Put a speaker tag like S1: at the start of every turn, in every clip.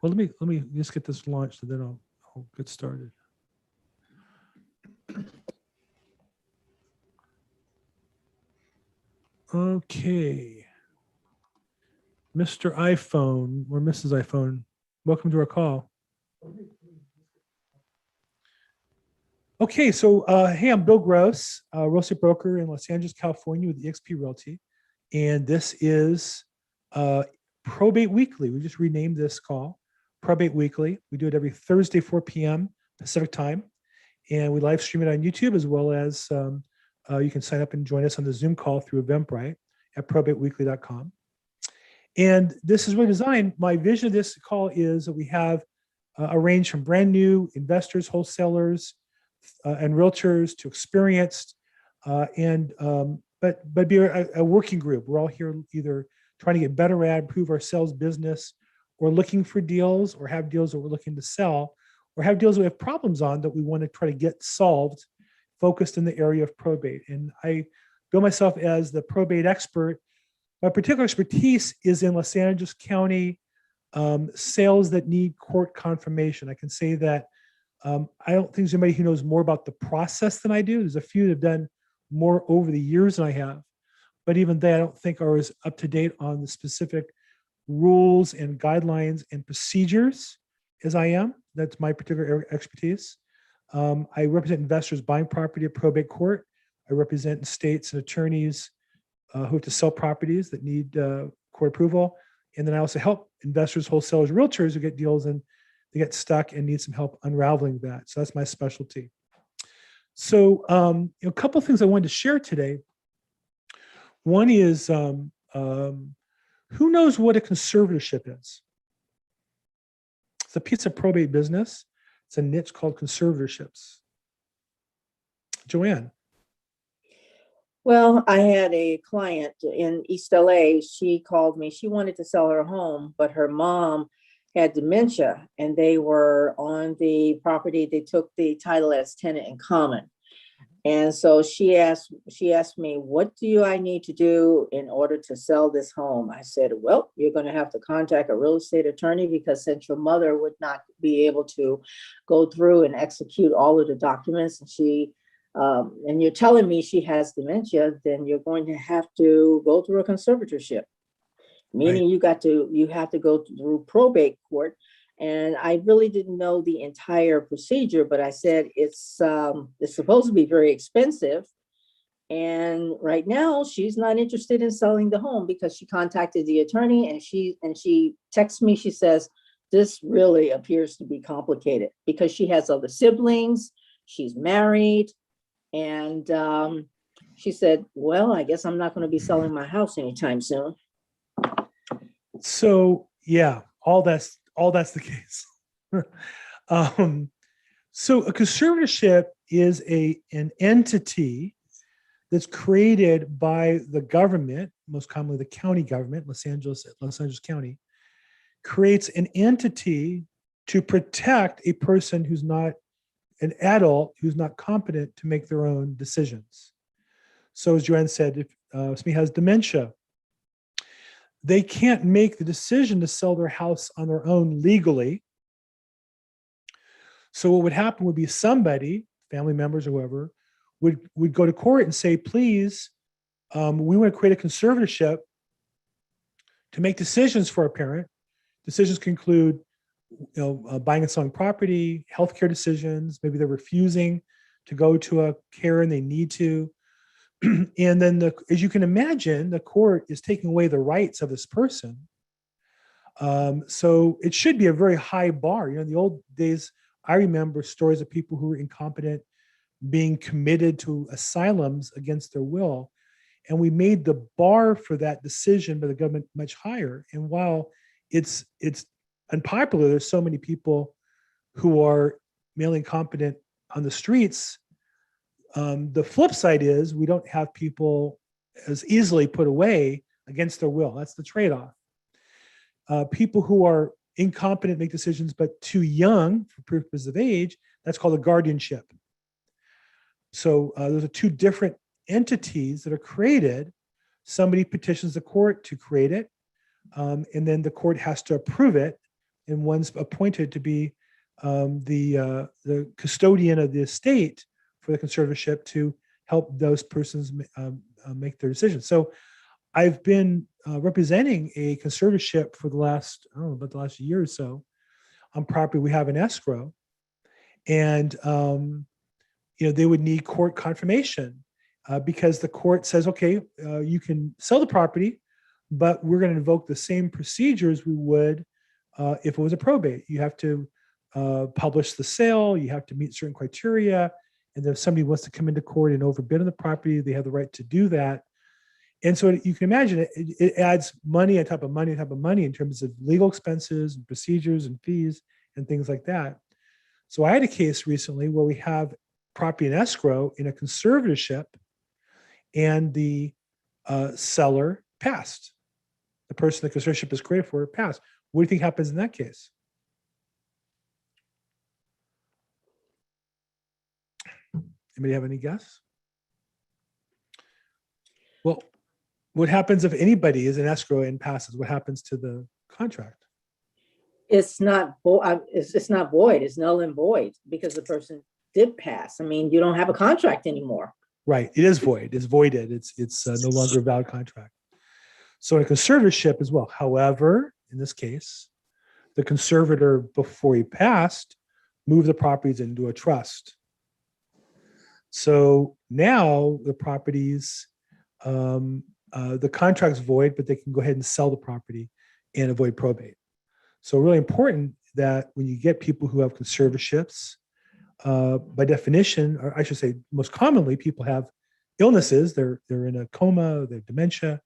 S1: Well, let me just get this launched and then I'll get started. Okay. Mr. iPhone or Mrs. iPhone, welcome to our call. Okay, so hey, I'm Bill Gross, real estate broker in Los Angeles, California with eXp Realty. And this is Probate Weekly. We just renamed this call Probate Weekly. We do it every Thursday, 4 p.m. Pacific time. And we live stream it on YouTube, as well as you can sign up and join us on the Zoom call through Eventbrite at probateweekly.com. And this is really designed. My vision of this call is that we have a range from brand new investors, wholesalers, and realtors to experienced, but be a working group. We're all here either trying to get better at, improve our sales business, or looking for deals, or have deals that we're looking to sell, or have deals that we have problems on that we want to try to get solved, focused in the area of probate. And I bill myself as the probate expert. My particular expertise is in Los Angeles County sales that need court confirmation. I can say that I don't think there's anybody who knows more about the process than I do. There's a few that have done more over the years than I have, but even they, I don't think are as up to date on the specific rules and guidelines and procedures as I am. That's my particular expertise. I represent investors buying property at probate court. I represent estates and attorneys who have to sell properties that need court approval. And then I also help investors, wholesalers, realtors who get deals and they get stuck and need some help unraveling that. So that's my specialty. So a couple of things I wanted to share today. One is, who knows what a conservatorship is? It's a piece of probate business. It's a niche called conservatorships. Joanne.
S2: Well, I had a client in East LA. She called me. She wanted to sell her home, but her mom had dementia and they were on the property. They took the title as tenant in common. And so she asked me, what do I need to do in order to sell this home? I said, well, you're going to have to contact a real estate attorney, because since your mother would not be able to go through and execute all of the documents, and you're telling me she has dementia, then you're going to have to go through a conservatorship, meaning
S1: Right.
S2: you have to go through probate court. And I really didn't know the entire procedure, but I said it's supposed to be very expensive. And right now she's not interested in selling the home because she contacted the attorney and she texts me. She says, this really appears to be complicated because she has other siblings. She's married. And she said, well, I guess I'm not going to be selling my house anytime soon.
S1: So yeah, all that's the case. So a conservatorship is an entity that's created by the government, most commonly the county government, Los Angeles County, creates an entity to protect a person who's not an adult, who's not competent to make their own decisions. So as Joanne said, if somebody has dementia, they can't make the decision to sell their house on their own legally. So what would happen would be somebody, family members or whoever, would go to court and say, please, we want to create a conservatorship to make decisions for a parent. Decisions can include buying and selling property, healthcare decisions. Maybe they're refusing to go to a care and they need to. And then, as you can imagine, the court is taking away the rights of this person. So it should be a very high bar. In the old days, I remember stories of people who were incompetent being committed to asylums against their will. And we made the bar for that decision by the government much higher. And while it's unpopular, there's so many people who are mentally incompetent on the streets. The flip side is we don't have people as easily put away against their will. That's the trade-off. People who are incompetent make decisions, but too young for purposes of age, that's called a guardianship. So those are two different entities that are created. Somebody petitions the court to create it, and then the court has to approve it and one's appointed to be the custodian of the estate for the conservatorship to help those persons make their decisions. So I've been representing a conservatorship for the last, I don't know, about the last year or so on property we have in escrow. And, they would need court confirmation because the court says, okay, you can sell the property, but we're going to invoke the same procedures we would if it was a probate. You have to publish the sale, you have to meet certain criteria. And then if somebody wants to come into court and overbid on the property, they have the right to do that. And so you can imagine it adds money on top of money on top of money in terms of legal expenses and procedures and fees and things like that. So I had a case recently where we have property in escrow in a conservatorship, and the seller passed. The person the conservatorship is created for passed. What do you think happens in that case? Anybody have any guess? Well, what happens if anybody is in escrow and passes? What happens to the contract?
S2: It's not void. It's not void. It's null and void because the person did pass. I mean, you don't have a contract anymore.
S1: Right. It is void. It's voided. It's no longer a valid contract. So in a conservatorship as well. However, in this case, the conservator, before he passed, moved the properties into a trust. So now the properties, the contract's void, but they can go ahead and sell the property and avoid probate. So really important that when you get people who have conservatorships, by definition, or I should say most commonly, people have illnesses. They're in a coma, they have dementia.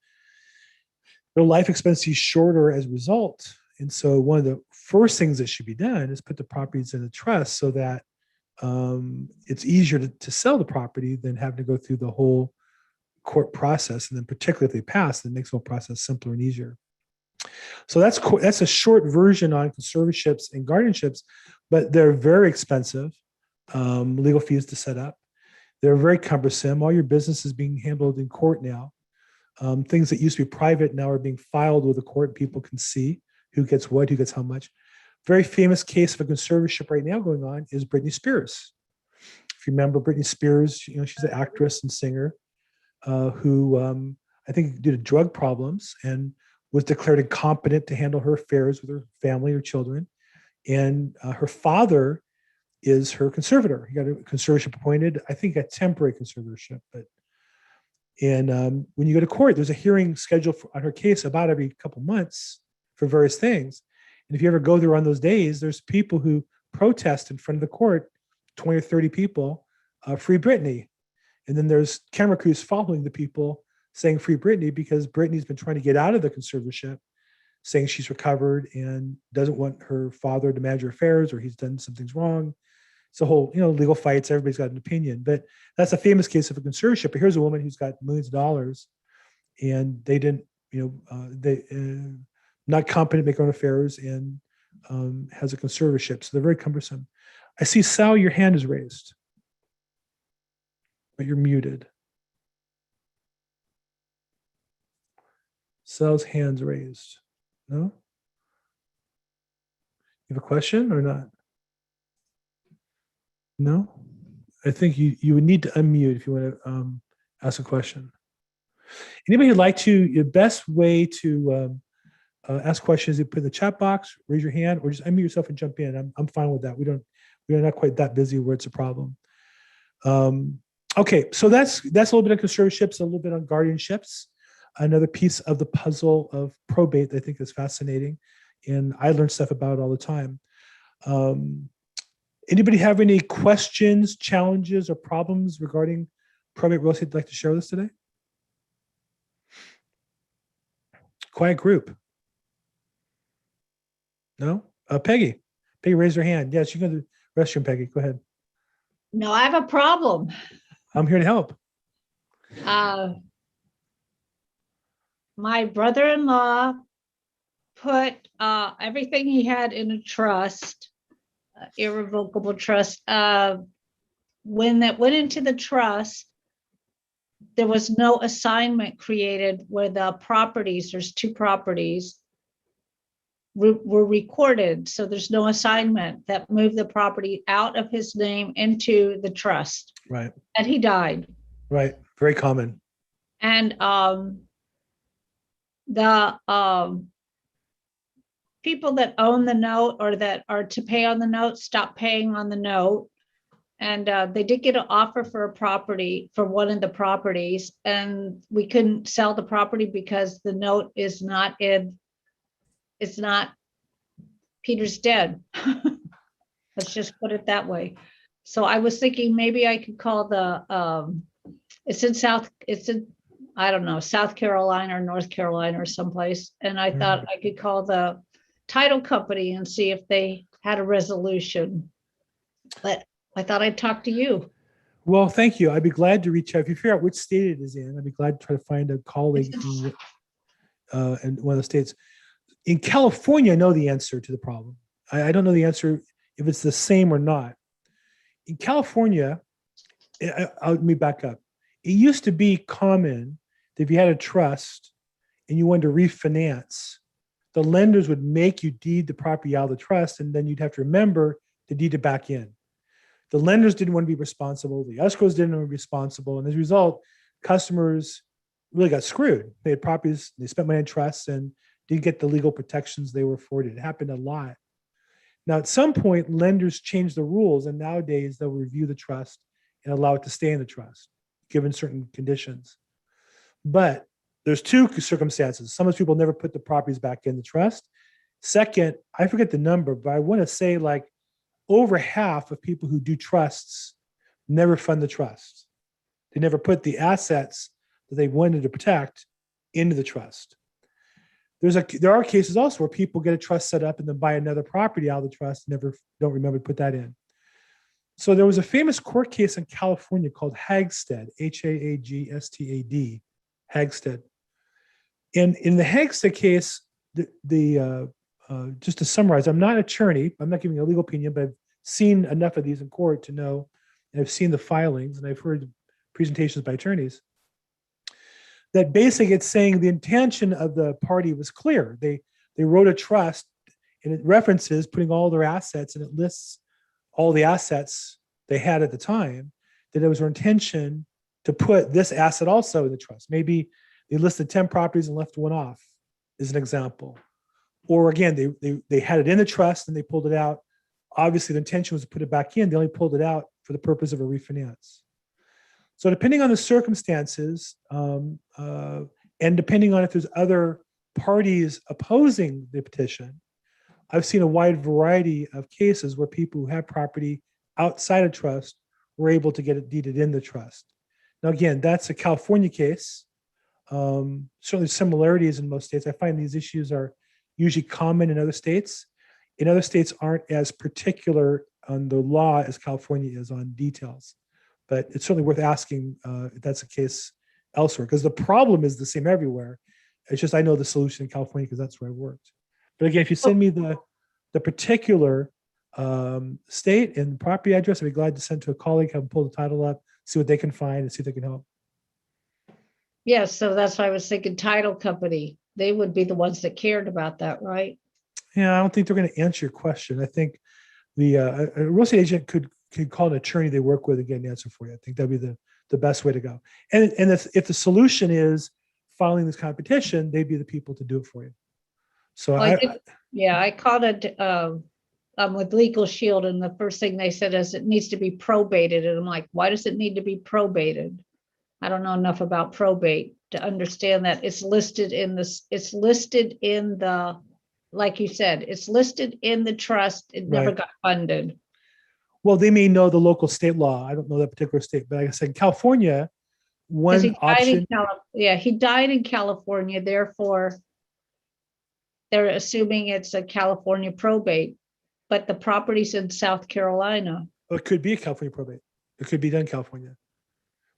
S1: Their life expectancy is shorter as a result. And so one of the first things that should be done is put the properties in a trust so that it's easier to sell the property than having to go through the whole court process. And then particularly if they pass, it makes the whole process simpler and easier. So that's a short version on conservatorships and guardianships, but they're very expensive. Legal fees to set up. They're very cumbersome. All your business is being handled in court now. Things that used to be private now are being filed with the court. People can see who gets what, who gets how much. Very famous case of a conservatorship right now going on is Britney Spears. If you remember Britney Spears, she's an actress and singer who I think due to drug problems and was declared incompetent to handle her affairs with her family or children. And her father is her conservator. He got a conservatorship appointed, I think a temporary conservatorship. And when you go to court, there's a hearing scheduled on her case about every couple months for various things. And if you ever go there on those days, there's people who protest in front of the court, 20 or 30 people, free Britney. And then there's camera crews following the people saying free Britney because Britney's been trying to get out of the conservatorship, saying she's recovered and doesn't want her father to manage her affairs or he's done some things wrong. It's a whole, legal fights. Everybody's got an opinion, but that's a famous case of a conservatorship. But here's a woman who's got millions of dollars and they didn't, they not competent to make her own affairs and has a conservatorship. So they're very cumbersome. I see, Sal, your hand is raised, but you're muted. Sal's hand's raised. No? You have a question or not? No? I think you would need to unmute if you want to ask a question. Anybody who'd like to, the best way to ask questions is put in the chat box, raise your hand, or just unmute yourself and jump in. I'm fine with that. We're not quite that busy where it's a problem. Okay, so that's a little bit of conservatorships, a little bit on guardianships. Another piece of the puzzle of probate that I think is fascinating, and I learn stuff about it all the time. Anybody have any questions, challenges, or problems regarding probate real estate they'd like to share with us today? Quiet group. No? Peggy. Peggy, raise your hand. Yes, you can go to the restroom, Peggy. Go ahead.
S3: No, I have a problem.
S1: I'm here to help.
S3: My brother-in-law put everything he had in a trust, irrevocable trust. When that went into the trust, there was no assignment created where the properties, there's two properties, were recorded. So there's no assignment that moved the property out of his name into the trust.
S1: Right.
S3: And he died.
S1: Right. Very common.
S3: And the people that own the note or that are to pay on the note stopped paying on the note. And they did get an offer for a property for one of the properties, and we couldn't sell the property because the note is not in, it's not, Peter's dead. Let's just put it that way. So I was thinking maybe I could call the, it's in, I don't know, South Carolina or North Carolina or someplace. And I thought I could call the title company and see if they had a resolution. But I thought I'd talk to you.
S1: Well, thank you. I'd be glad to reach out. If you figure out which state it is in, I'd be glad to try to find a colleague in one of the states. In California, I know the answer to the problem. I don't know the answer if it's the same or not. In California, let me back up. It used to be common that if you had a trust and you wanted to refinance, the lenders would make you deed the property out of the trust, and then you'd have to remember to deed it back in. The lenders didn't want to be responsible. The escrows didn't want to be responsible. And as a result, customers really got screwed. They had properties, they spent money on trusts and didn't get the legal protections they were afforded. It happened a lot. Now, at some point, lenders changed the rules, and nowadays they'll review the trust and allow it to stay in the trust, given certain conditions. But there's two circumstances. Some of those people never put the properties back in the trust. Second, I forget the number, but I want to say like over half of people who do trusts never fund the trust. They never put the assets that they wanted to protect into the trust. There are cases also where people get a trust set up and then buy another property out of the trust, never don't remember to put that in. So there was a famous court case in California called Hagstead, Hagstad, Hagstead. And in the Hagstead case, just to summarize, I'm not an attorney. I'm not giving a legal opinion, but I've seen enough of these in court to know, and I've seen the filings and I've heard presentations by attorneys, that basically it's saying the intention of the party was clear. They wrote a trust and it references putting all their assets, and it lists all the assets they had at the time, that it was their intention to put this asset also in the trust. Maybe they listed 10 properties and left one off, as an example. Or again, they had it in the trust and they pulled it out. Obviously, the intention was to put it back in. They only pulled it out for the purpose of a refinance. So depending on the circumstances, and depending on if there's other parties opposing the petition, I've seen a wide variety of cases where people who have property outside of trust were able to get it deeded in the trust. Now, again, that's a California case. Certainly similarities in most states. I find these issues are usually common in other states. In other states aren't as particular on the law as California is on details. But it's certainly worth asking if that's the case elsewhere, because the problem is the same everywhere. It's just I know the solution in California because that's where I worked. But again, if you send me the particular state and property address, I'd be glad to send to a colleague, have them pull the title up, see what they can find, and see if they can help.
S3: Yes, so that's why I was thinking title company. They would be the ones that cared about that, right?
S1: Yeah, I don't think they're going to answer your question. I think the a real estate agent could call an attorney they work with and get an answer for you. I think that'd be the best way to go. And if the solution is filing this competition, they'd be the people to do it for you. So
S3: I called it with Legal Shield, and the first thing they said is it needs to be probated. And I'm like, why does it need to be probated? I don't know enough about probate to understand that it's listed in this. It's listed in the, like you said, it's listed in the trust. It never got funded.
S1: Well, they may know the local state law. I don't know that particular state, but like I said, California, one option.
S3: He died in California. Therefore, they're assuming it's a California probate, but the property's in South Carolina.
S1: It could be a California probate. It could be done in California.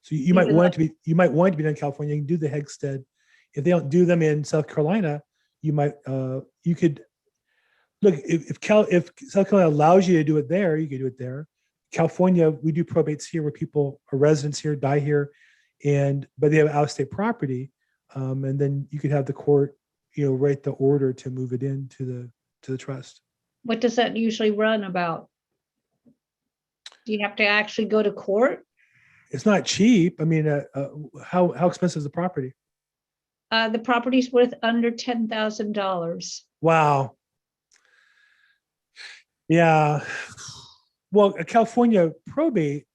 S1: So you might want it to be done in California. You can do the Hagstead. If they don't do them in South Carolina, you could look, if South Carolina allows you to do it there, you can do it there. California, we do probates here where people are residents here, die here, but they have out-of-state property, and then you could have the court, write the order to move it into to the trust.
S3: What does that usually run about? Do you have to actually go to court?
S1: It's not cheap. I mean, how expensive is the property?
S3: The property's worth under $10,000.
S1: Wow. Yeah. Well, a California probate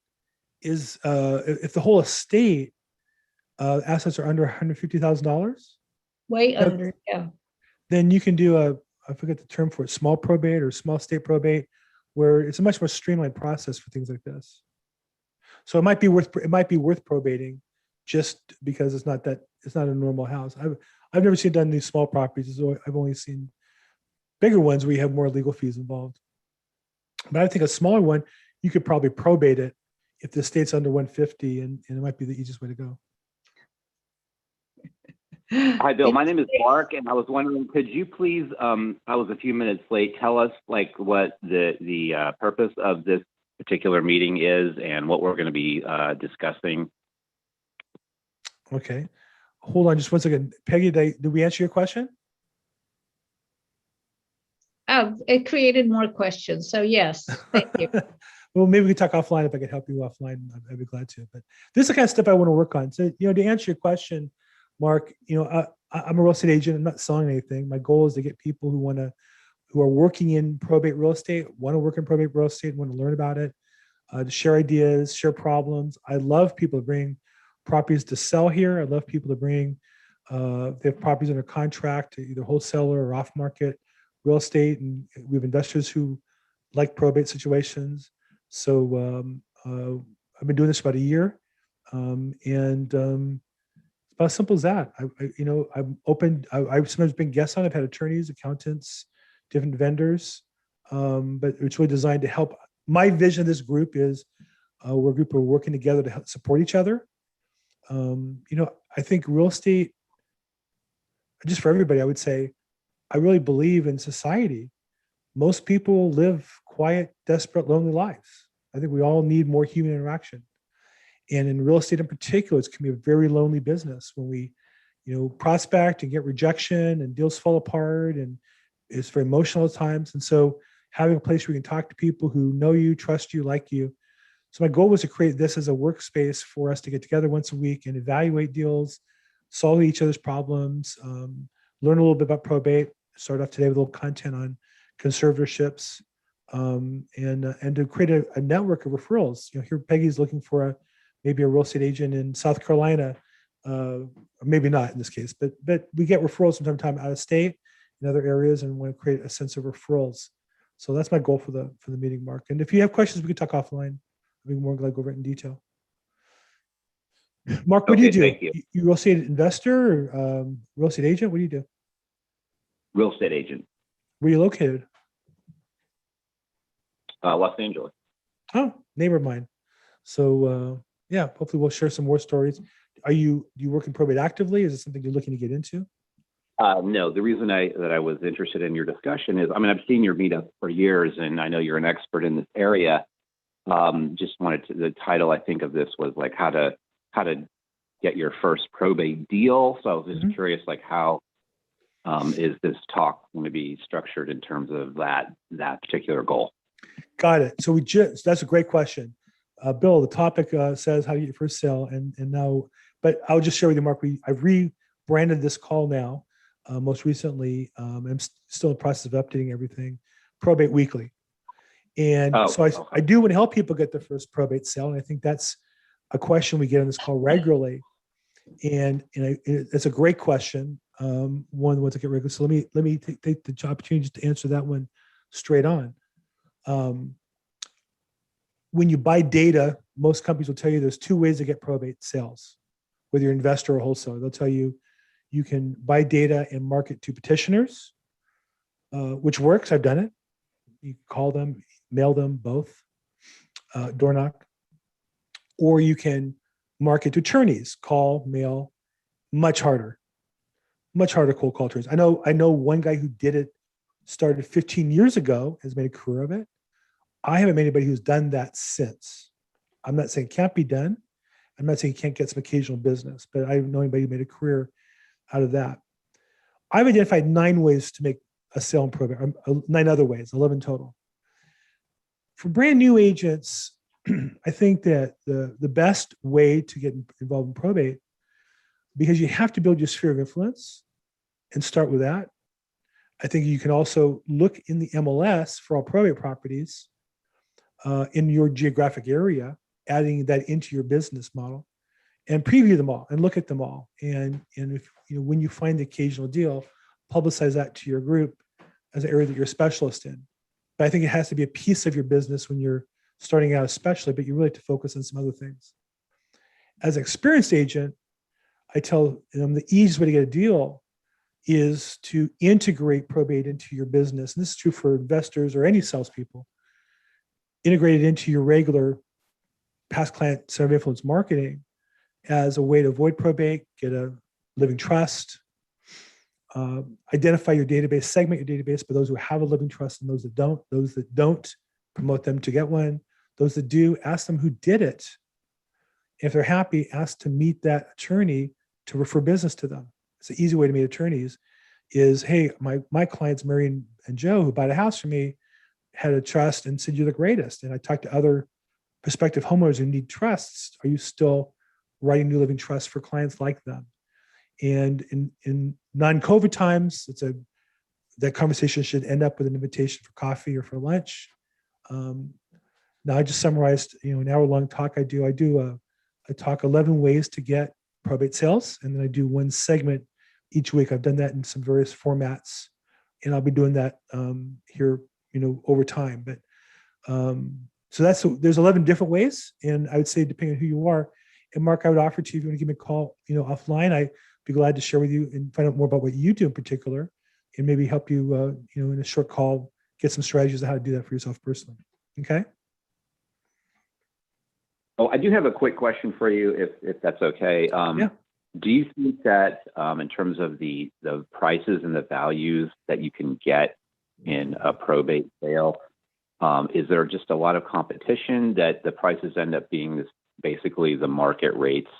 S1: is if the whole estate assets are under $150,000,
S3: Way
S1: Yep.
S3: under, yeah.
S1: then you can do I forget the term for it, small probate or small state probate, where it's a much more streamlined process for things like this. So it might be worth probating just because it's not a normal house. I've never seen done these small properties. I've only seen bigger ones where you have more legal fees involved. But I think a smaller one, you could probably probate it if the estate's under 150, and it might be the easiest way to go.
S4: Hi, Bill. My name is Mark, and I was wondering, could you please, I was a few minutes late, tell us like what the purpose of this particular meeting is and what we're going to be discussing?
S1: Okay. Hold on just one second. Peggy, did we answer your question?
S3: Oh, it created more questions. So yes, thank you.
S1: Well, maybe we can talk offline. If I could help you offline, I'd be glad to. But this is the kind of stuff I want to work on. So, to answer your question, Mark, I'm a real estate agent. I'm not selling anything. My goal is to get people who are working in probate real estate, want to work in probate real estate, want to learn about it, to share ideas, share problems. I love people to bring properties to sell here. I love people to bring, they have properties under contract, either wholesaler or off market real estate. And we have investors who like probate situations. So I've been doing this about a year. It's about as simple as that. I'm open. I've sometimes been guests on. I've had attorneys, accountants, different vendors, but it's really designed to help. My vision of this group is we're a group of working together to help support each other. I think real estate, just for everybody, I would say, I really believe in society. Most people live quiet, desperate, lonely lives. I think we all need more human interaction. And in real estate in particular, it's can be a very lonely business when we, prospect and get rejection and deals fall apart, and it's very emotional at times. And so having a place where you can talk to people who know you, trust you, like you. So my goal was to create this as a workspace for us to get together once a week and evaluate deals, solve each other's problems, learn a little bit about probate, start off today with a little content on conservatorships, and to create a network of referrals. Here Peggy's looking for maybe a real estate agent in South Carolina, or maybe not in this case, but we get referrals from time to time out of state in other areas, and want to create a sense of referrals. So that's my goal for the meeting, Mark. And if you have questions, we can talk offline. I'd be more glad to go over it in detail. Mark, what do you do?
S4: Thank you.
S1: You real estate investor or real estate agent? What do you do?
S4: Real estate agent,
S1: Where are you located?
S4: Los Angeles.
S1: Oh, neighbor of mine. So yeah, hopefully we'll share some more stories. Do you work in probate actively? Is it something you're looking to get into?
S4: No, the reason that I was interested in your discussion is, I've seen your meetup for years, and I know you're an expert in this area. Just wanted to, the title I think of this was like how to get your first probate deal. So I was just curious, like how is this talk going to be structured in terms of that particular goal?
S1: Got it. So that's a great question. Bill, the topic says how to get your first sale, and now, but I'll just share with you, Mark, I've rebranded this call now. Most recently, I'm still in the process of updating everything, Probate Weekly. And I do want to help people get their first probate sale. And I think that's a question we get on this call regularly. And it's a great question. One to get regular. So let me take the opportunity to answer that one straight on. When you buy data, most companies will tell you there's two ways to get probate sales, whether you're an investor or wholesaler. They'll tell you you can buy data and market to petitioners, which works. I've done it. You call them, mail them, both, door knock. Or you can market to attorneys, call, mail, much harder cold call attorneys. I know one guy who did it, started 15 years ago, has made a career of it. I haven't met anybody who's done that since. I'm not saying it can't be done. I'm not saying you can't get some occasional business, but I don't know anybody who made a career out of that. I've identified 9 ways to make a sale in probate, 9 other ways, 11 total. For brand new agents, I think that the best way to get involved in probate, because you have to build your sphere of influence and start with that. I think you can also look in the MLS for all probate properties in your geographic area, adding that into your business model, and preview them all and look at them all. And if when you find the occasional deal, publicize that to your group as an area that you're a specialist in. But I think it has to be a piece of your business when you're starting out, especially, but you really have to focus on some other things. As an experienced agent, I tell them the easiest way to get a deal is to integrate probate into your business. And this is true for investors or any salespeople. Integrate it into your regular past client center of influence marketing as a way to avoid probate, get a living trust, identify your database, segment your database by those who have a living trust and those that don't. Those that don't, promote them to get one. Those that do, ask them who did it. If they're happy, ask to meet that attorney to refer business to them. It's an easy way to meet attorneys is, hey, my clients, Mary and Joe, who bought a house from me, had a trust and said, you're the greatest. And I talked to other prospective homeowners who need trusts. Are you still writing new living trusts for clients like them? And in non-COVID times, that conversation should end up with an invitation for coffee or for lunch. Now I just summarized, an hour-long talk I do. I talk 11 ways to get probate sales, and then I do one segment each week. I've done that in some various formats, and I'll be doing that here, over time. But so there's 11 different ways, and I would say depending on who you are, and Mark, I would offer to you if you want to give me a call, offline. I'd be glad to share with you and find out more about what you do in particular, and maybe help you, in a short call, get some strategies on how to do that for yourself personally. Okay.
S4: Oh, I do have a quick question for you, if that's okay.
S1: Yeah.
S4: Do you think that in terms of the prices and the values that you can get in a probate sale, is there just a lot of competition that the prices end up being basically the market rates?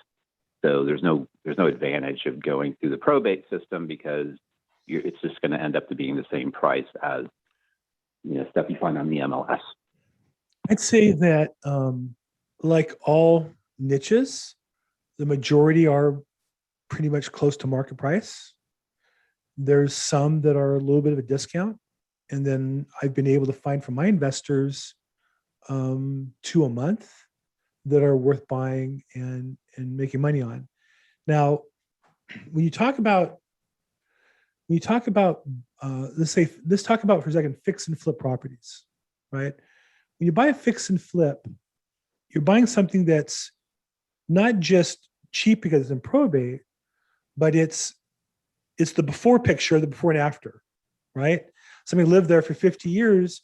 S4: So there's no advantage of going through the probate system because it's just going to end up to being the same price as stuff you find on the MLS.
S1: I'd say that like all niches, the majority are pretty much close to market price. There's some that are a little bit of a discount. And then I've been able to find from my investors 2 a month that are worth buying and making money on. Now, when you talk about, let's talk about for a second, fix and flip properties, right? When you buy a fix and flip, you're buying something that's not just cheap because it's in probate, but it's the before picture, the before and after, right? Somebody lived there for 50 years,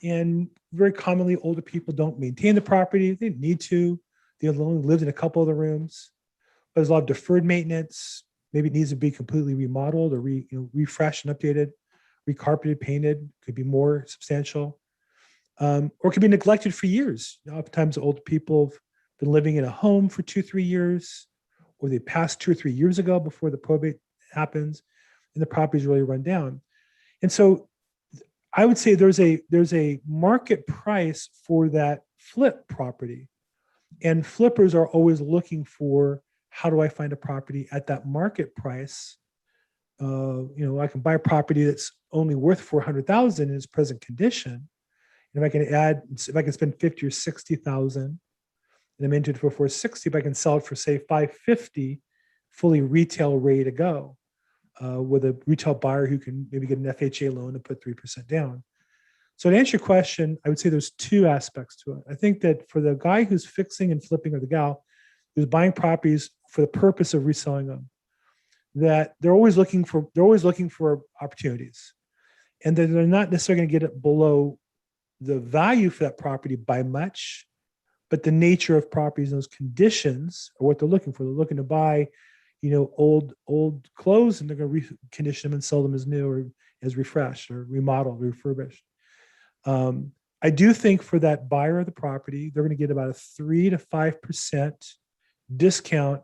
S1: and very commonly older people don't maintain the property. They didn't need to. They only lived in a couple of the rooms. But there's a lot of deferred maintenance. Maybe it needs to be completely remodeled or refreshed and updated, recarpeted, painted. Could be more substantial. Or it could be neglected for years. Oftentimes, old people have been living in a home for 2-3 years, or they passed 2 or 3 years ago before the probate happens, and the property's really run down. And so I would say there's a market price for that flip property. And flippers are always looking for, how do I find a property at that market price? I can buy a property that's only worth $400,000 in its present condition. And if I can spend $50,000 or $60,000, and I'm into it for $460, if I can sell it for say $550, fully retail ready to go, with a retail buyer who can maybe get an FHA loan and put 3% down. So to answer your question, I would say there's 2 aspects to it. I think that for the guy who's fixing and flipping, or the gal who's buying properties for the purpose of reselling them, that they're always looking for opportunities, and that they're not necessarily going to get it below the value for that property by much, but the nature of properties and those conditions are what they're looking for. They're looking to buy, old clothes, and they're going to recondition them and sell them as new or as refreshed or remodeled, refurbished. I do think for that buyer of the property, they're going to get about a 3 to 5% discount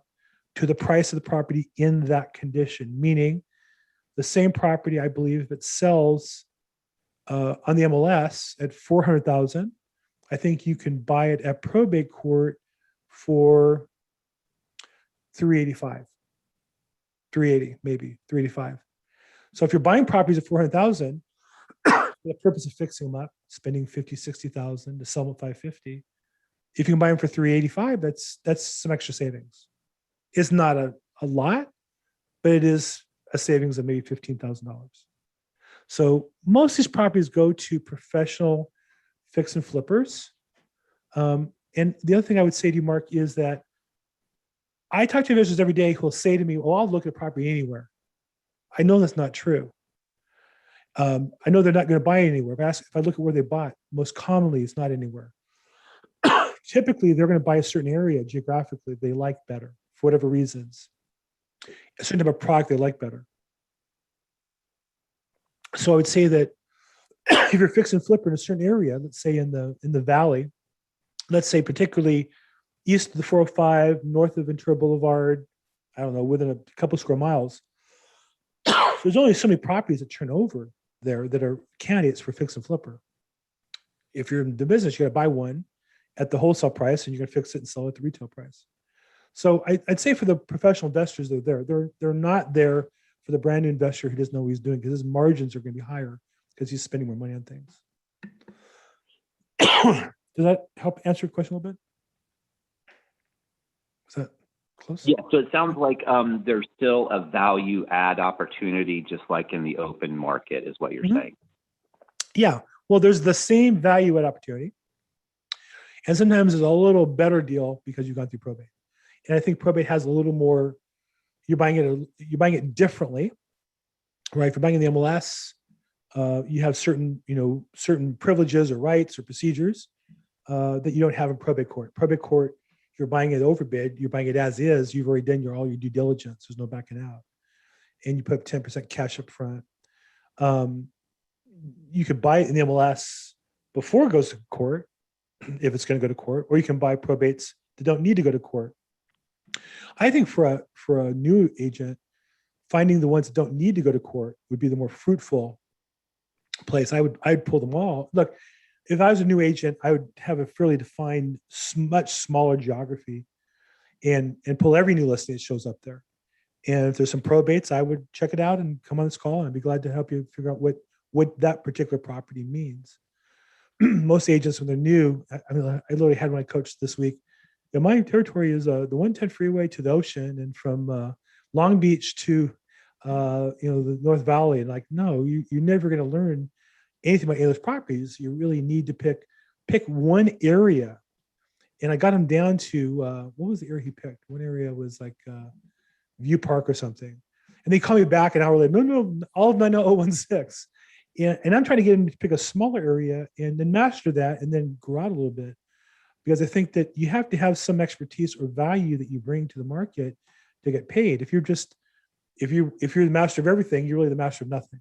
S1: to the price of the property in that condition, meaning the same property, I believe, if it sells on the MLS at 400,000, I think you can buy it at probate court for 385, 380, maybe 385. So if you're buying properties at 400,000, for the purpose of fixing them up, spending 50, 60,000 to sell them at 550, if you can buy them for 385, that's some extra savings. It's not a lot, but it is a savings of maybe $15,000. So most of these properties go to professional fix and flippers. And the other thing I would say to you, Mark, is that I talk to investors every day who will say to me, well, I'll look at property anywhere. I know that's not true. I know they're not going to buy it anywhere. If I look at where they bought, most commonly it's not anywhere. Typically, they're going to buy a certain area geographically they like better for whatever reasons. A certain type of product they like better. So I would say that if you're fix and flipper in a certain area, let's say in the valley, let's say particularly east of the 405, north of Ventura Boulevard, I don't know, within a couple square miles, there's only so many properties that turn over there that are candidates for fix and flipper. If you're in the business, you got to buy one at the wholesale price, and you're going to fix it and sell it at the retail price. So I'd say for the professional investors, they're there. They're not there for the brand new investor who doesn't know what he's doing, because his margins are going to be higher because he's spending more money on things. Does that help answer your question a little bit? Is that close?
S4: Yeah, so it sounds like there's still a value add opportunity, just like in the open market, is what you're saying.
S1: Yeah. Well, there's the same value add opportunity. And sometimes there's a little better deal because you've gone through probate. And I think probate has a little more, you're buying it differently, right? If you're buying in the MLS, you have certain privileges or rights or procedures that you don't have in probate court. Probate court, you're buying it overbid, you're buying it as is, you've already done all your due diligence, there's no backing out. And you put 10% cash up front. You could buy it in the MLS before it goes to court, if it's going to go to court, or you can buy probates that don't need to go to court. I think for a new agent, finding the ones that don't need to go to court would be the more fruitful place. I'd pull them all. Look, if I was a new agent, I would have a fairly defined, much smaller geography, and pull every new listing that shows up there. And if there's some probates, I would check it out and come on this call, and I'd be glad to help you figure out what that particular property means. Most agents, when they're new, I literally had one I coached this week. Yeah, my territory is the 110 freeway to the ocean, and from Long Beach to the North Valley. And like, no, you're never going to learn anything about any of those properties. You really need to pick one area. And I got him down to what was the area he picked? One area was like View Park or something. And they called me back an hour later. No, all of 90016. And I'm trying to get him to pick a smaller area and then master that, and then grow out a little bit, because I think that you have to have some expertise or value that you bring to the market to get paid. If you're the master of everything, you're really the master of nothing.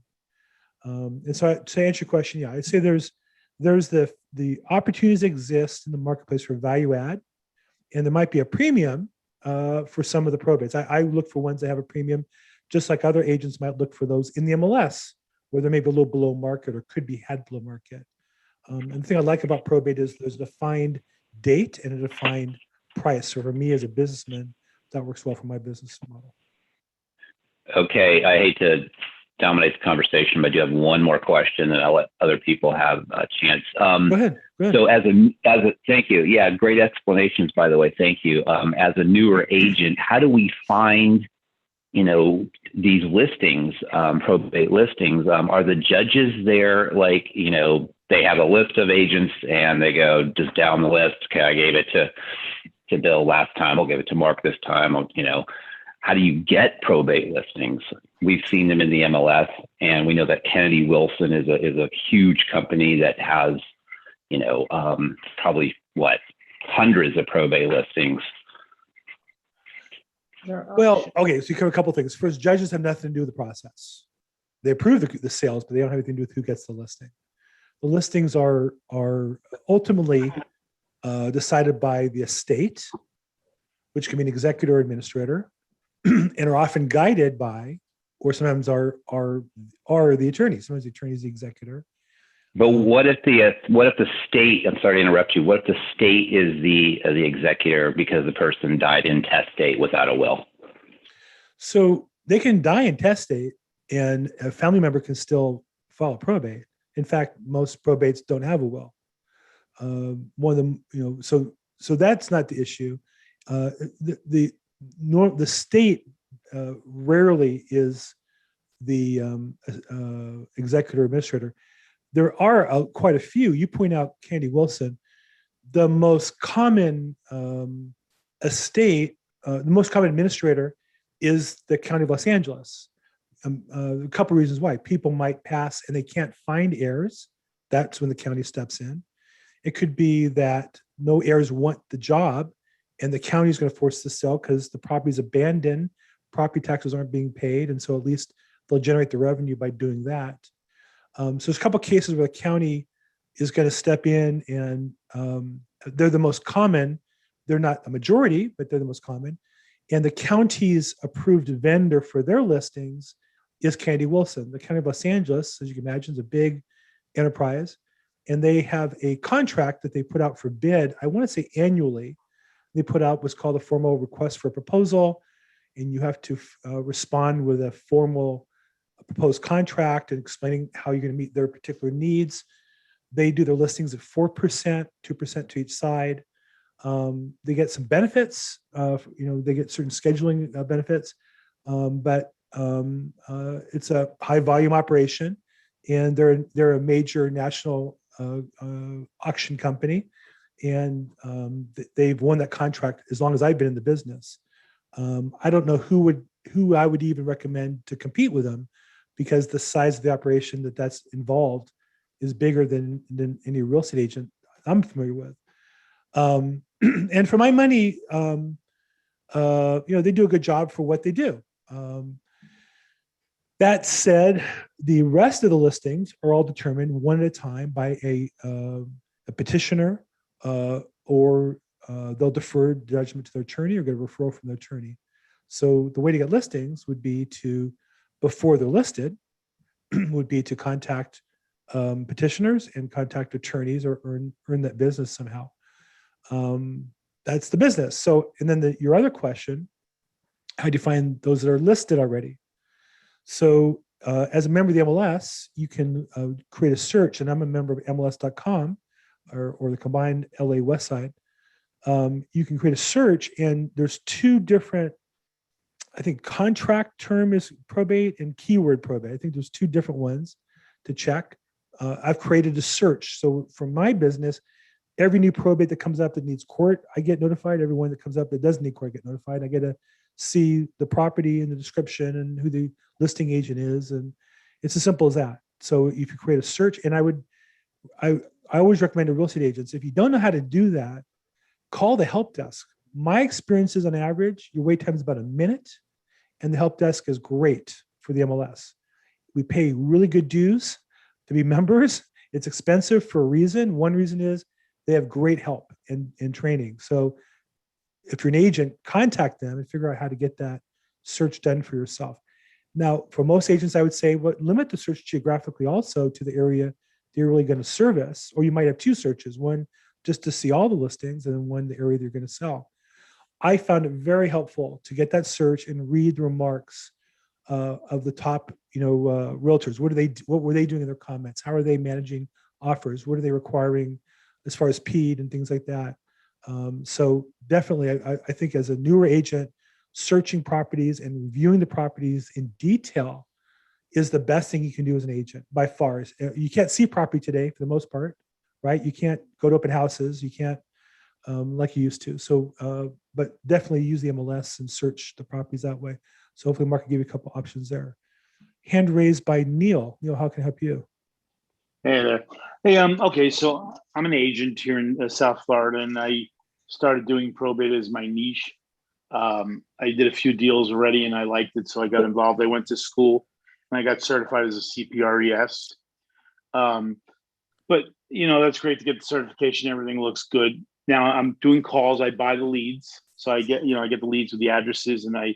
S1: And so to answer your question, yeah, I'd say there's the opportunities that exist in the marketplace for value add, and there might be a premium for some of the probates. I look for ones that have a premium, just like other agents might look for those in the MLS, where they may be a little below market or could be had below market. And the thing I like about probate is there's a defined date and a defined price. So for me as a businessman, that works well for my business model.
S4: Okay, I hate to dominate the conversation, but I do have one more question, and I'll let other people have a chance.
S1: Go ahead.
S4: So as a thank you. Yeah, great explanations, by the way. Thank you. As a newer agent, how do we find these listings, probate listings? Are the judges there, like, they have a list of agents and they go just down the list? Okay, I gave it to Bill last time, I'll give it to Mark this time. How do you get probate listings? We've seen them in the MLS, and we know that Kennedy Wilson is a huge company that has, probably hundreds of probate listings.
S1: Well, okay, so you cover a couple things. First, judges have nothing to do with the process. They approve the sales, but they don't have anything to do with who gets the listing. The listings are ultimately decided by the estate, which can be an executor or administrator, and are often guided by or sometimes are the attorney. Sometimes the attorney is the executor.
S5: But what if the state? I'm sorry to interrupt you. What if the state is the executor because the person died intestate without a will?
S1: So they can die intestate, and a family member can still file probate. In fact, most probates don't have a will. One of them, so that's not the issue. The state rarely is the executor administrator. There are quite a few. You point out Candy Wilson. The most common the most common administrator is the County of Los Angeles. A couple of reasons why. People might pass and they can't find heirs. That's when the county steps in. It could be that no heirs want the job and the county is going to force the sale because the property is abandoned, property taxes aren't being paid, and so at least they'll generate the revenue by doing that. So there's a couple of cases where the county is going to step in, and they're the most common. They're not a majority, but they're the most common. And the county's approved vendor for their listings is Candy Wilson. The County of Los Angeles, as you can imagine, is a big enterprise, and they have a contract that they put out for bid. I want to say annually. They put out what's called a formal request for proposal, and you have to respond with a formal proposed contract and explaining how you're going to meet their particular needs. They do their listings at 4%, 2% to each side. They get some benefits. They get certain scheduling benefits, but it's a high volume operation, and they're a major national auction company, and they've won that contract as long as I've been in the business. I don't know who I would even recommend to compete with them, because the size of the operation that's involved is bigger than any real estate agent I'm familiar with. And for my money, they do a good job for what they do. That said, the rest of the listings are all determined one at a time by a petitioner, or they'll defer judgment to their attorney or get a referral from their attorney. So the way to get listings would be to, before they're listed, would be to contact petitioners and contact attorneys, or earn that business somehow. That's the business. So, and then your other question, how do you find those that are listed already? So as a member of the MLS, you can create a search, and I'm a member of MLS.com or the combined LA West Side. You can create a search, and there's two different, I think contract term is probate and keyword probate. I think there's two different ones to check. I've created a search. So for my business, every new probate that comes up that needs court, I get notified. Every one that comes up that doesn't need court, I get notified. I get to see the property and the description and who the listing agent is. And it's as simple as that. So if you create a search, and I always recommend to real estate agents, if you don't know how to do that, call the help desk. My experience is on average, your wait time is about a minute, and the help desk is great for the MLS. We pay really good dues to be members. It's expensive for a reason. One reason is they have great help and training. So if you're an agent, contact them and figure out how to get that search done for yourself. Now, for most agents, I would say, limit the search geographically also to the area they're really going to service, or you might have two searches, one just to see all the listings, and then one the area they're going to sell. I found it very helpful to get that search and read the remarks of the top, realtors. What were they doing in their comments? How are they managing offers? What are they requiring as far as PED and things like that? So definitely, I think as a newer agent, searching properties and reviewing the properties in detail is the best thing you can do as an agent by far. You can't see property today for the most part, right? You can't go to open houses. You can't like you used to. So, but definitely use the MLS and search the properties that way. So hopefully Mark can give you a couple options there. Hand raised by Neil. Neil, how can I help you?
S6: Hey there. Hey, okay, so I'm an agent here in South Florida, and I started doing probate as my niche. I did a few deals already, and I liked it, so I got involved. I went to school, and I got certified as a CPRES. But that's great to get the certification. Everything looks good. Now I'm doing calls. I buy the leads, so I get the leads with the addresses, and I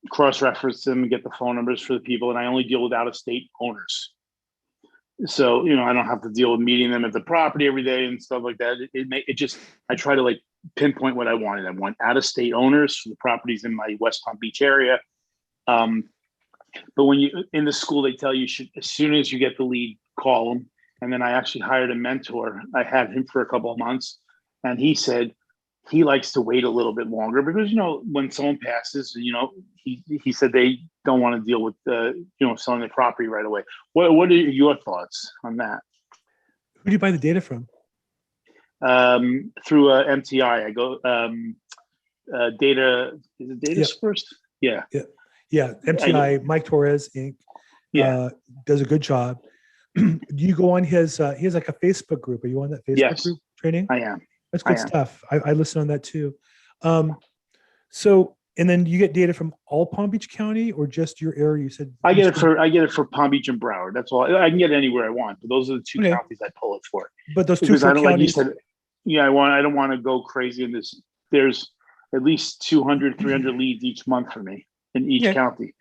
S6: cross-reference them and get the phone numbers for the people, and I only deal with out-of-state owners. So, I don't have to deal with meeting them at the property every day and stuff like that. I try to like pinpoint what I wanted. I want out-of-state owners for the properties in my West Palm Beach area. But when in the school, they tell you as soon as you get the lead, call them. And then I actually hired a mentor. I had him for a couple of months, and he said he likes to wait a little bit longer because, when someone passes, he said they don't want to deal with selling the property right away. What are your thoughts on that?
S1: Who do you buy the data from?
S6: Through MTI, I go data. Is it Data First? Yeah.
S1: Yeah. MTI, Mike Torres Inc. Does a good job. Do you go on his? He has like a Facebook group. Are you on that Facebook group training?
S6: I am.
S1: That's good stuff. I listen on that too. So, and then you get data from all Palm Beach County or just your area? You said
S6: I get it for Palm Beach and Broward. That's all. I can get it anywhere I want, but those are the two counties I pull it for.
S1: But those
S6: because
S1: two counties,
S6: like you said, I don't want to go crazy in this. There's at least 200, 300 leads each month for me in each county.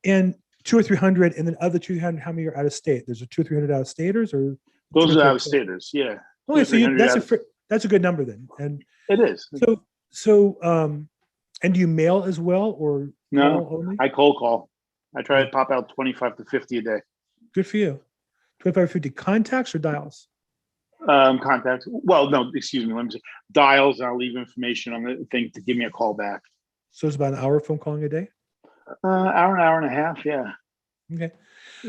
S1: And 200 or 300, and then other 200. How many are out of state? There's a 200 or 300 out of staters, or
S6: those are out of staters. Yeah.
S1: Okay, so that's a good number then. And
S6: it is.
S1: And do you mail as well, or
S6: no?
S1: Only?
S6: I cold call. I try to pop out 25 to 50 a day.
S1: Good for you. 25 or 50 contacts or dials?
S6: Contacts. Well, no, excuse me. Let me say dials. I'll leave information on the thing to give me a call back.
S1: So it's about an hour phone calling a day?
S6: Hour and a half. Yeah.
S1: Okay.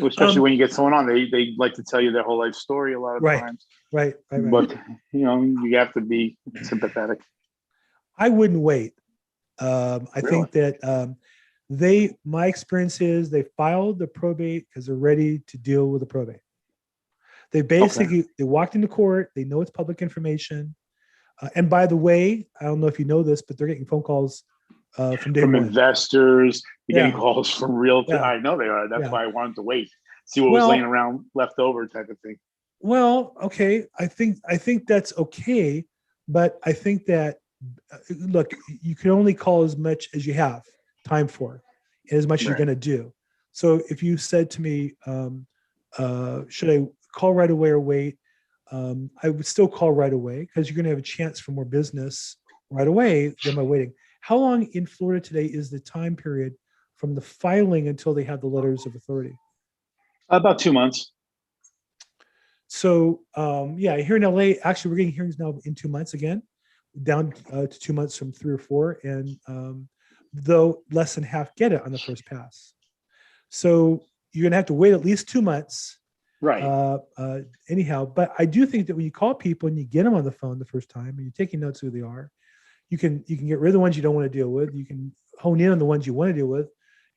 S6: Especially when you get someone on, they like to tell you their whole life story a lot of times. Right. But you have to be sympathetic.
S1: I wouldn't wait. I think that my experience is they filed the probate because they're ready to deal with the probate. They basically, they walked into court, they know it's public information. And by the way, I don't know if you know this, but they're getting phone calls from day one.
S6: Investors, they're getting calls from realtors. I know they are. That's why I wanted to wait, see what was laying around left over type of thing. Well,
S1: okay. I think that's okay. But I think that, look, you can only call as much as you have time for and as much as you're going to do. So if you said to me, should I call right away or wait? I would still call right away because you're going to have a chance for more business right away than by waiting. How long in Florida today is the time period from the filing until they have the letters of authority?
S6: About 2 months.
S1: So here in LA, actually we're getting hearings now in 2 months again, down to 2 months from 3 or 4. And though less than half get it on the first pass. So you're going to have to wait at least 2 months.
S6: Right.
S1: Anyhow, but I do think that when you call people and you get them on the phone the first time and you're taking notes who they are, you can get rid of the ones you don't want to deal with. You can hone in on the ones you want to deal with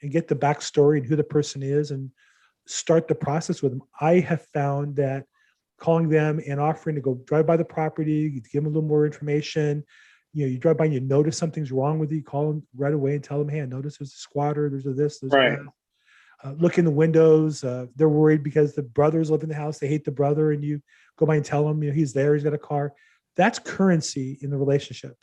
S1: and get the backstory and who the person is and start the process with them. I have found that calling them and offering to go drive by the property, give them a little more information. You drive by and you notice something's wrong with you, call them right away and tell them, hey, I notice there's a squatter, there's a this, there's a that. Look in the windows. They're worried because the brothers live in the house. They hate the brother, and you go by and tell them, he's there. He's got a car. That's currency in the relationship.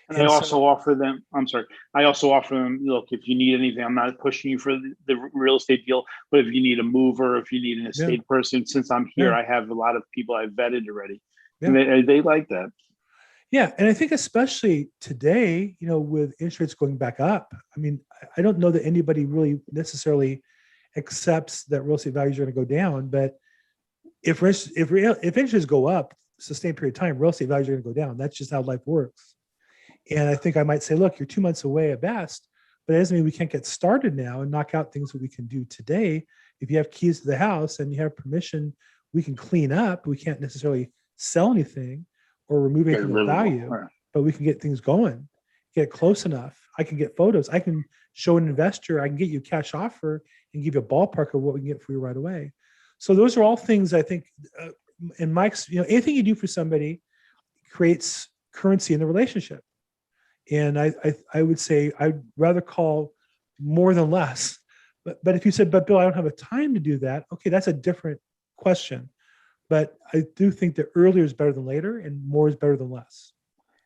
S6: And I also offer them. I'm sorry. I also offer them. Look, if you need anything, I'm not pushing you for the real estate deal. But if you need a mover, if you need an estate person, since I'm here, I have a lot of people I've vetted already, and they like that.
S1: Yeah, and I think especially today, with interest rates going back up, I mean, I don't know that anybody really necessarily accepts that real estate values are going to go down. But if interest go up, sustained period of time, real estate values are going to go down. That's just how life works. And I think I might say, look, you're 2 months away at best, but it doesn't mean we can't get started now and knock out things that we can do today. If you have keys to the house and you have permission, we can clean up. We can't necessarily sell anything or remove anything of value, but we can get things going, get close enough. I can get photos. I can show an investor. I can get you a cash offer and give you a ballpark of what we can get for you right away. So those are all things I think, in Mike's, anything you do for somebody creates currency in the relationship. And I would say I'd rather call more than less. But if you said, but Bill, I don't have a time to do that. Okay, that's a different question. But I do think that earlier is better than later and more is better than less.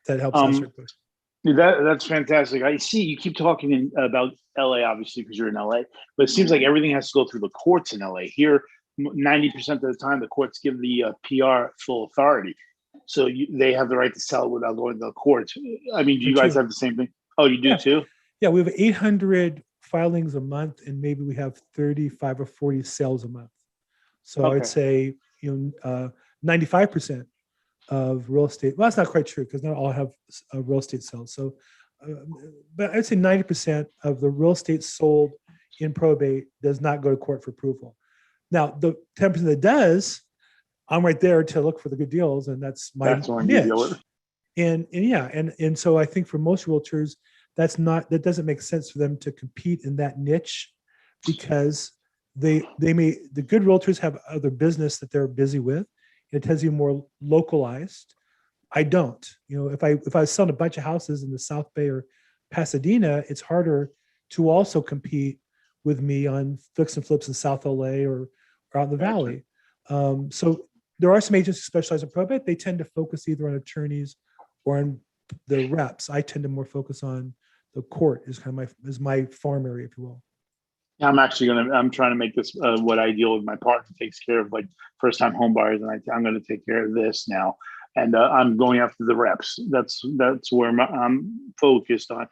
S1: That helps answer the question.
S6: That's fantastic. I see you keep talking about LA, obviously, because you're in LA, but it seems like everything has to go through the courts in LA. Here, 90% of the time, the courts give the PR full authority. So they have the right to sell it without going to the courts. I mean, do you guys have the same thing? Oh, you do too?
S1: Yeah, we have 800 filings a month, and maybe we have 35 or 40 sales a month. So
S6: Okay.
S1: I'd say 95% of real estate. Well, that's not quite true because not all have real estate sales. So, but I'd say 90% of the real estate sold in probate does not go to court for approval. Now, the 10% that does, I'm right there to look for the good deals, and that's my niche. And so I think for most realtors, that doesn't make sense for them to compete in that niche, because the good realtors have other business that they're busy with. It tends to be more localized. I don't. If I was selling a bunch of houses in the South Bay or Pasadena, it's harder to also compete with me on fix and flips in South LA or out in the Valley. So there are some agents who specialize in probate. They tend to focus either on attorneys or on the reps. I tend to more focus on the court is kind of my farm area, if you will.
S6: I'm trying to make this what I deal with. My partner takes care of like first time home buyers, and I'm going to take care of this now. And I'm going after the reps. That's where I'm focused on.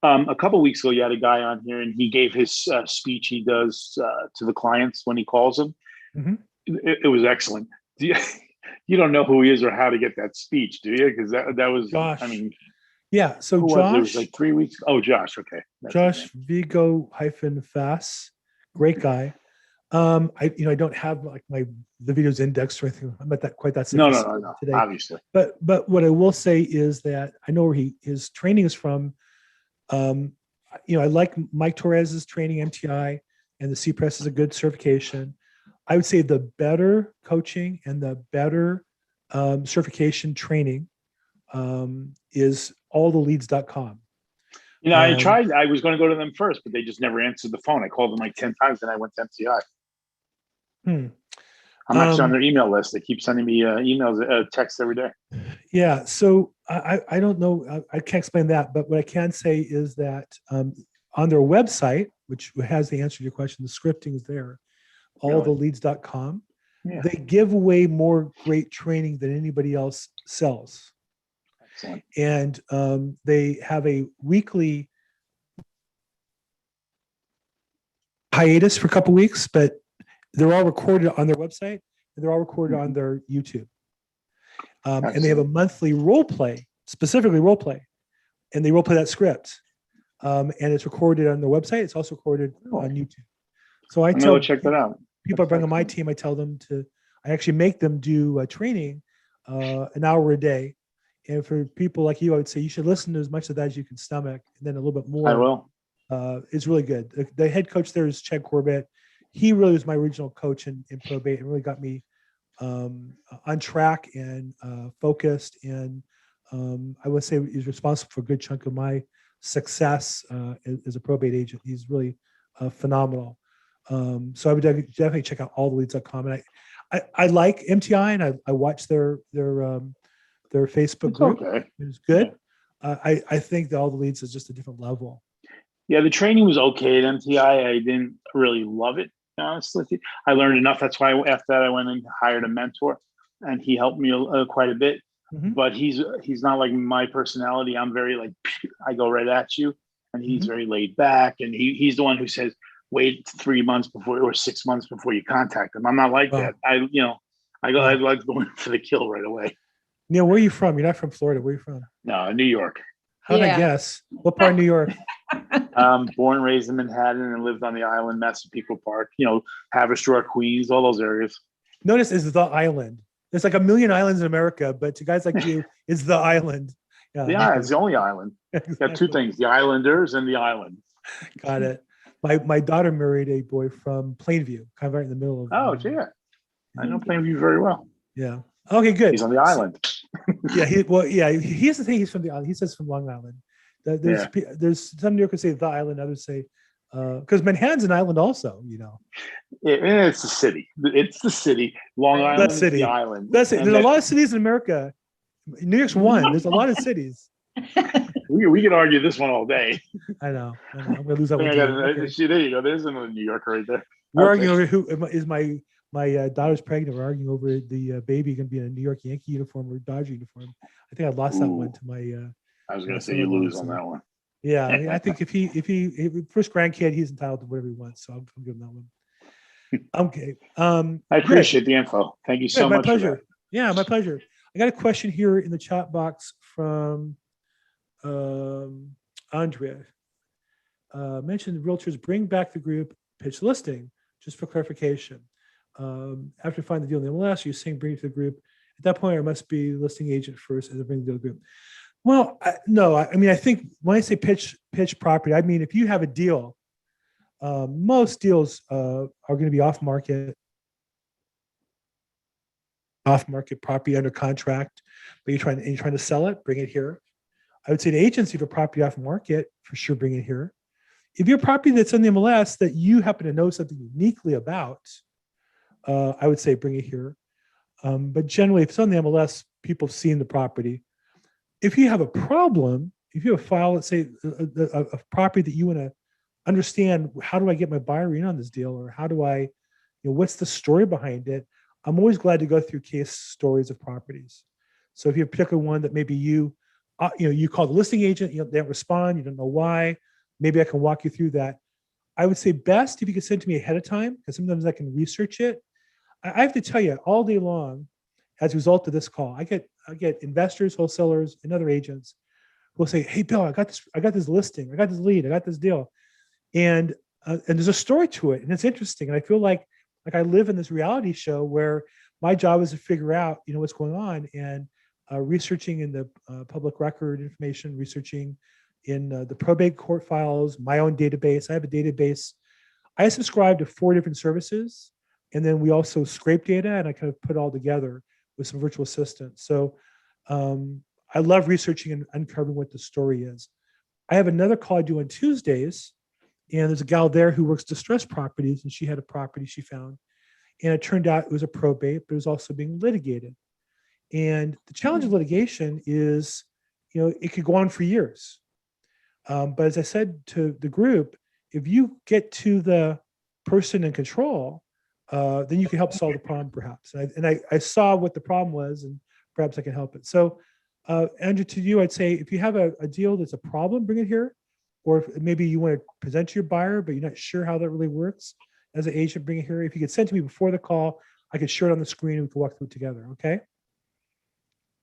S6: A couple of weeks ago, you had a guy on here, and he gave his speech he does to the clients when he calls them.
S1: Mm-hmm.
S6: It was excellent. You don't know who he is or how to get that speech, do you? Because that was,
S1: Josh.
S6: I mean,
S1: yeah. So
S6: Josh, it was like 3 weeks. Oh, Josh. Okay.
S1: Josh Vigo-Fass, great guy. I don't have like the videos indexed or anything. I'm not quite that
S6: No,
S1: today.
S6: Obviously.
S1: But what I will say is that I know where his training is from. I like Mike Torres's training, MTI, and the CPRESS is a good certification. I would say the better coaching and the better certification training is alltheleads.com.
S6: I was going to go to them first, but they just never answered the phone. I called them like 10 times, and I went to MTI. I'm actually on their email list. They keep sending me emails, texts every day.
S1: Yeah. So I don't know. I can't explain that, but what I can say is that on their website, which has the answer to your question, the scripting is there, alltheleads.com.
S6: Yeah.
S1: They give away more great training than anybody else sells.
S6: Excellent.
S1: And they have a weekly hiatus for a couple weeks, but they're all recorded on their website and they're all recorded on their YouTube. And they have a monthly role play, specifically role play, and they role play that script. And it's recorded on their website. It's also recorded on YouTube. So
S6: I'm gonna check that out.
S1: People I bring on my team, I actually make them do a training an hour a day. And for people like you, I would say you should listen to as much of that as you can stomach, and then a little bit more.
S6: I will.
S1: It's really good. The head coach there is Chad Corbett. He really was my original coach in probate and really got me on track and focused. And I would say he's responsible for a good chunk of my success as a probate agent. He's really phenomenal. So I would definitely check out alltheleads.com. And I like MTI, and I watch their Facebook group.
S6: Okay.
S1: It's good. Yeah. I think that All the Leads is just a different level.
S6: Yeah, the training was okay at MTI. I didn't really love it, honestly. I learned enough. That's why after that I went and hired a mentor, and he helped me quite a bit. Mm-hmm. But he's not like my personality. I'm very like, I go right at you, and he's very laid back. And he's the one who says, wait 3 months before or 6 months before you contact him. I'm not like that. I like going for the kill right away.
S1: Neil, where are you from? You're not from Florida. Where are you from?
S6: No, New York.
S1: How'd I guess? What part of New York?
S6: Born and raised in Manhattan and lived on the island, Massapequa Park, Haverstraw, Queens, all those areas.
S1: Notice is the island. There's like a million islands in America, but to guys like you, it's the island.
S6: Yeah, it's the only island. Exactly. You got two things, the islanders and the island.
S1: Got it. My daughter married a boy from Plainview, kind of right in the middle of.
S6: Oh, yeah. I know Plainview very well.
S1: Yeah. Okay, good.
S6: He's on the island.
S1: Yeah, he has to say he's from the island. He says from Long Island. There's some New Yorkers say the island, others say because Manhattan's an island also,
S6: It's the city. It's the city. Long Island is the island.
S1: That's it. There's a lot of cities in America. New York's one. There's a lot of cities.
S6: We could argue this one all day.
S1: I know. I'm gonna lose that
S6: I
S1: one.
S6: think I
S1: Too.
S6: got
S1: Okay.
S6: see, there you go. There's another New Yorker right there.
S1: We're
S6: Okay.
S1: arguing over who is my daughter's pregnant. We're arguing over the baby going to be in a New York Yankee uniform or Dodger uniform. I think I lost that one
S6: Ooh.
S1: to my.
S6: I was
S1: my
S6: gonna say you
S1: son-in-law,
S6: lose on
S1: so-
S6: that one.
S1: Yeah, I mean, I think if first grandkid, he's entitled to whatever he wants. So I'm giving that one. Okay.
S6: I
S1: Good.
S6: appreciate the info. Thank you so
S1: Good, my
S6: much for that.
S1: pleasure. Yeah, my pleasure. I got a question here in the chat box from Andrea. Mentioned realtors bring back the group pitch listing, just for clarification. After finding the deal in the MLS, you're saying bring it to the group. At that point, I must be listing agent first and then bring the deal to the group. Well, no, I mean, I think when I say pitch property, I mean, if you have a deal, most deals are going to be off market property under contract, but you're trying to sell it, bring it here. I would say the agency for property off market, for sure, bring it here. If you're property that's on the MLS that you happen to know something uniquely about, I would say bring it here. But generally, if it's on the MLS, people have seen the property. If you have a problem, if you have a file, let's say a property that you want to understand, how do I get my buyer in on this deal, or how do I, what's the story behind it? I'm always glad to go through case stories of properties. So if you have a particular one that maybe you call the listing agent, they don't respond, you don't know why, maybe I can walk you through that. I would say best if you could send it to me ahead of time, because sometimes I can research it. I have to tell you, all day long, as a result of this call, I get investors, wholesalers, and other agents who will say, "Hey, Bill, I got this listing, I got this lead, I got this deal," and there's a story to it, and it's interesting. And I feel like I live in this reality show where my job is to figure out, what's going on, and researching in the public record information, researching in the probate court files, my own database. I have a database. I subscribe to 4 different services, and then we also scrape data, and I kind of put it all together with some virtual assistants. So I love researching and uncovering what the story is. I have another call I do on Tuesdays, and there's a gal there who works distressed properties, and she had a property she found, and it turned out it was a probate, but it was also being litigated. And the challenge of litigation is, it could go on for years. But as I said to the group, if you get to the person in control, then you can help solve the problem, perhaps. And I saw what the problem was, and perhaps I can help it. So, Andrew, to you, I'd say if you have a deal that's a problem, bring it here. Or if maybe you want to present to your buyer, but you're not sure how that really works, as an agent, bring it here. If you could send to me before the call, I could share it on the screen and we can walk through it together. Okay.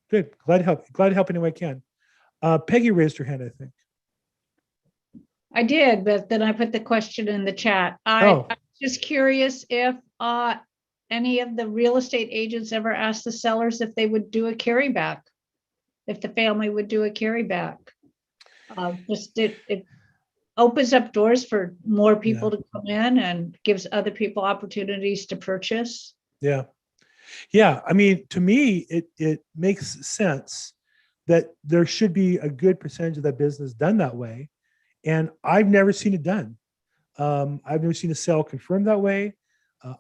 S1: Good. Glad to help. Glad to help any way I can. Peggy raised her hand, I think.
S3: I did, but then I put the question in the chat.
S1: Oh.
S3: I'm just curious if any of the real estate agents ever asked the sellers if they would do a carryback, if the family would do a carryback. It opens up doors for more people to come in and gives other people opportunities to purchase.
S1: Yeah. Yeah. I mean, to me, it makes sense that there should be a good percentage of that business done that way. And I've never seen it done. I've never seen a sale confirmed that way.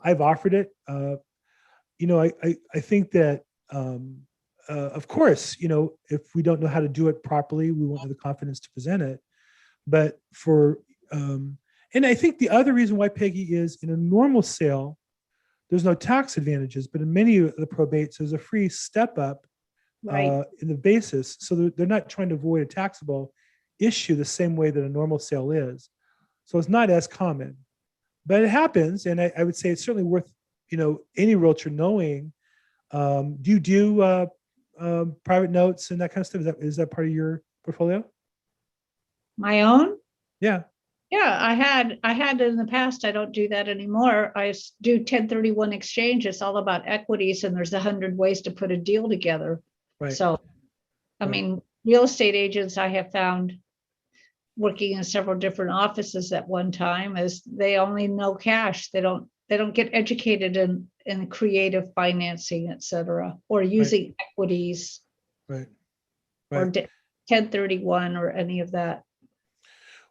S1: I've offered it. I think that, of course, if we don't know how to do it properly, we won't have the confidence to present it. But and I think the other reason why, Peggy, is in a normal sale, there's no tax advantages, but in many of the probates, there's a free step up
S3: Right.
S1: in the basis. So they're not trying to avoid a taxable issue the same way that a normal sale is. So it's not as common, but it happens. And I would say it's certainly worth, any realtor knowing. Do you do private notes and that kind of stuff? Is that part of your portfolio?
S3: My own?
S1: Yeah.
S3: Yeah, I had in the past. I don't do that anymore. I do 1031 exchange. It's all about equities, and there's 100 ways to put a deal together.
S1: Right.
S3: So, I mean, real estate agents I have found working in several different offices at one time is they only know cash. They don't get educated in creative financing, et cetera, or using equities,
S1: Right.
S3: or 1031 or any of that.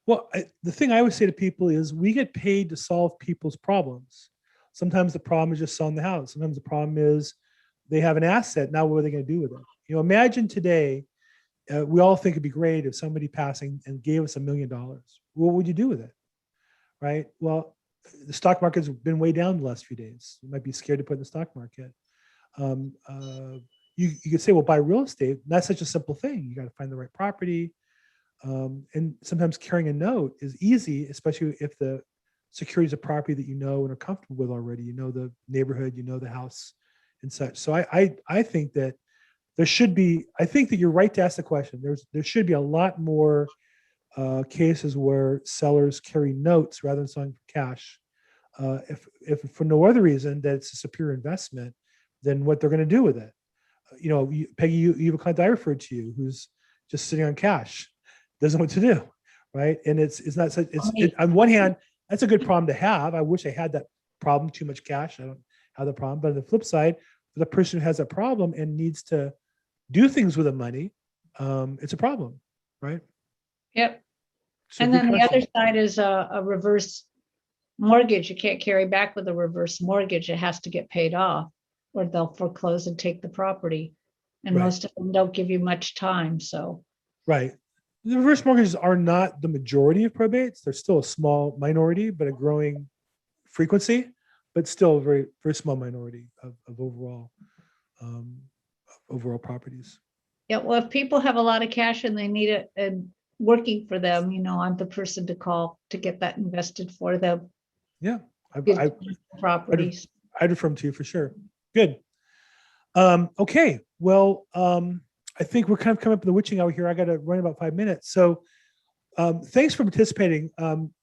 S1: Well, the thing I would say to people is we get paid to solve people's problems. Sometimes the problem is just selling the house. Sometimes the problem is they have an asset. Now, what are they going to do with it? Imagine today, we all think it'd be great if somebody passing and gave us $1 million. What would you do with it? Right? Well, the stock market's been way down the last few days. You might be scared to put in the stock market. You could say, well, buy real estate. That's such a simple thing. You got to find the right property. And sometimes carrying a note is easy, especially if the security is a property that you know and are comfortable with already. You know the neighborhood, you know the house and such. So I think that there should be, I think that you're right to ask the question. There should be a lot more cases where sellers carry notes rather than selling for cash. If for no other reason that it's a superior investment than what they're going to do with it. Peggy, you have a client I referred to you who's just sitting on cash, doesn't know what to do, right? And it's not such. On one hand, that's a good problem to have. I wish I had that problem, too much cash. I don't have the problem. But on the flip side, for the person who has a problem and needs to do things with the money, it's a problem, right?
S3: Yep.
S1: So
S3: And
S1: good
S3: then the
S1: question.
S3: other side is a reverse mortgage. You can't carry back with a reverse mortgage. It has to get paid off, or they'll foreclose and take the property. And
S1: Right.
S3: most of them don't give you much time. So,
S1: Right. The reverse mortgages are not the majority of probates. They're still a small minority, but a growing frequency, but still a very, very small minority of overall properties.
S3: yeah, well, if people have a lot of cash and they need it and working for them, I'm the person to call to get that invested for them.
S1: Yeah.
S3: Get properties.
S1: I'd refer them to you for sure. Good. Okay. Well, I think we're kind of coming up in the witching hour here. I got to run about 5 minutes. So thanks for participating.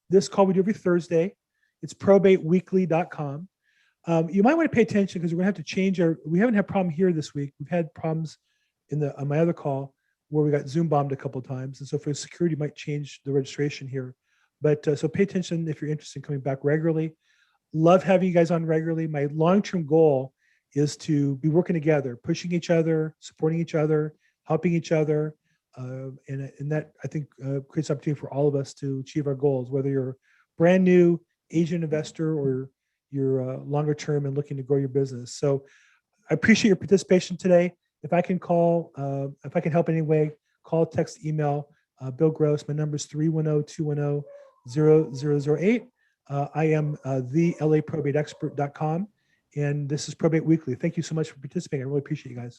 S1: This call we do every Thursday. It's probateweekly.com. You might want to pay attention because we're going to have to change we haven't had a problem here this week. We've had problems on my other call where we got Zoom bombed a couple of times. And so for security, you might change the registration here. But so pay attention if you're interested in coming back regularly. Love having you guys on regularly. My long-term goal is to be working together, pushing each other, supporting each other, helping each other. And that, I think, creates opportunity for all of us to achieve our goals, whether you're a brand new Asian investor or you're longer term and looking to grow your business. So I appreciate your participation today. If I can help in any way, call, text, email, Bill Gross. My number is 310-210-0008. I am the LAProbateExpert.com. And this is Probate Weekly. Thank you so much for participating. I really appreciate you guys.